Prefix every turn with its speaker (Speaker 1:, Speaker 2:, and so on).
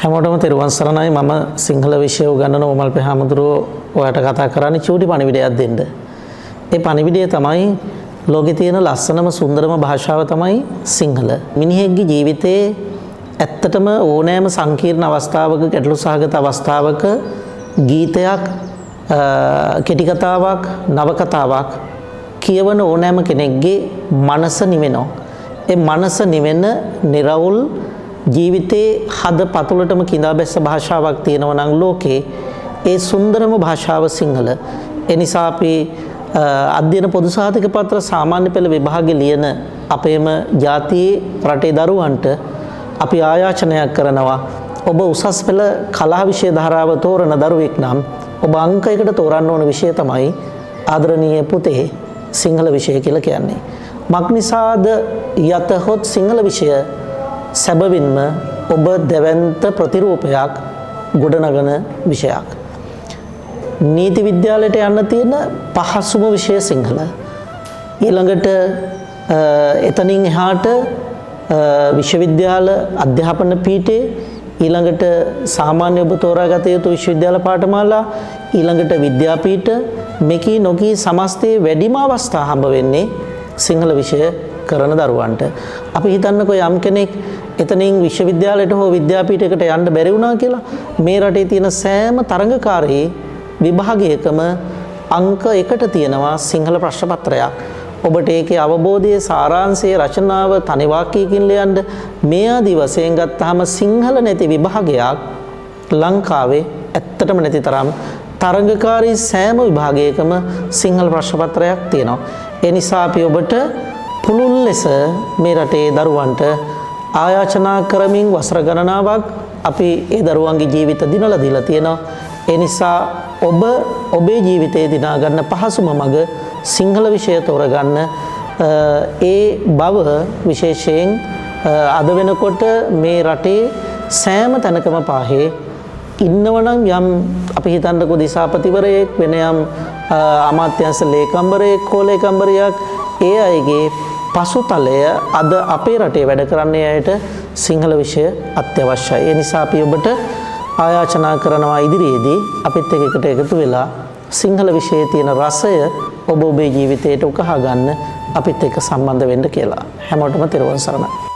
Speaker 1: හැමෝටම තෙරුවන් සරණයි. මම සිංහල විෂය උගන්වන ඕමල්පේ හාමුදුරුවෝ ඔයාලට කතා කරන්නේ චූටි පණිවිඩයක් දෙන්න. ඒ පණිවිඩය තමයි ලෝකේ තියෙන ලස්සනම සුන්දරම භාෂාව තමයි සිංහල. මිනිහෙක්ගේ ජීවිතේ ඇත්තටම ඕනෑම සංකීර්ණ අවස්ථාවක ගැටලු සහගත අවස්ථාවක ගීතයක් කෙටි කතාවක් නවකතාවක් කියවන ඕනෑම කෙනෙක්ගේ මනස නිවෙනවා. ඒ මනස නිවෙන නිර්වුල් ජීවිතේ හද පතුලටම කිඳා බැස්ස භාෂාවක් තියෙනවා නම් ලෝකේ ඒ සුන්දරම භාෂාව සිංහල. ඒ නිසා අපි අධ්‍යයන පොදු සහතික පත්‍ර සාමාන්‍ය පෙළ විභාගෙ ලියන අපේම ජාතියේ රටේ දරුවන්ට අපි ආයාචනයක් කරනවා. ඔබ උසස් පෙළ කලා විෂය ධාරාව තෝරන දරුවෙක් නම් ඔබ අංකයකට තෝරන්න ඕන විෂය තමයි ආදරණීය පුතේ සිංහල විෂය කියලා කියන්නේ. මක්නිසාද යතහොත් සිංහල විෂය සැබවින්ම ඔබ දැවැන්ත ප්‍රතිරූපයක් ගොඩනගන විෂයක්. නීති විද්‍යාලයට යන්න තියෙන පහසුම විෂය සිංහල. ඊළඟට එතනින් එහාට විශ්වවිද්‍යාල අධ්‍යාපන පීඨේ ඊළඟට සාමාන්‍ය ඔබ තෝරාගත යුතු විශ්වවිද්‍යාල පාඨමාලා ඊළඟට විද්‍යාපීඨ මෙකී නොකී සමස්තයේ වැඩිම අවස්ථා හම්බ වෙන්නේ සිංහල විෂය කරන දරුවන්ට. අපි හිතන්නකෝ යම් කෙනෙක් එතනින් විශ්වවිද්‍යාලයට හෝ විද්‍යාපීඨයකට යන්න බැරි වුණා කියලා මේ රටේ තියෙන සෑම තරඟකාරී විභාගයකම අංක 1ට තියෙනවා සිංහල ප්‍රශ්න පත්‍රයක්. ඔබට ඒකේ අවබෝධයේ සාරාංශයේ රචනාව තනි වාක්‍යයකින් ලියන්න මේ ආදි වශයෙන් ගත්තාම සිංහල නැති විභාගයක් ලංකාවේ ඇත්තටම නැති තරම් තරඟකාරී සෑම විභාගයකම සිංහල ප්‍රශ්න පත්‍රයක් තියෙනවා. ඒ නිසා අපි ඔබට පුළුල් ලෙස මේ රටේ දරුවන්ට ආයාචනා කරමින් වසර ගණනාවක් අපි ඒ දරුවන්ගේ ජීවිත දිනලා දීලා තියෙනවා. ඒ නිසා ඔබ ඔබේ ජීවිතේ දිනා ගන්න පහසුම මඟ සිංහල විෂය තෝරගන්න. ඒ බව විශේෂයෙන් අද වෙනකොට මේ රටේ සෑම තැනකම පාහේ ඉන්නවනම් යම් අපි හිතන්නකෝ දිසාපතිවරයෙක් වෙන යම් අමාත්‍යාංශ ලේකම්වරයෙක් හෝ ලේකම්වරියක් ඒ අයගේ පසුතලය අද අපේ රටේ වැඩ කරන්නේ අයට සිංහල විෂය අත්‍යවශ්‍යයි. ඒ නිසා අපි ඔබට ආයාචනා කරනවා ඉදිරියේදී අපිත් එක්ක එකතු වෙලා සිංහල විෂයේ තියෙන රසය ඔබ ඔබේ ජීවිතයට උකහා ගන්න අපිත් එක්ක සම්බන්ධ වෙන්න කියලා. හැමෝටම තෙරුවන් සරණයි.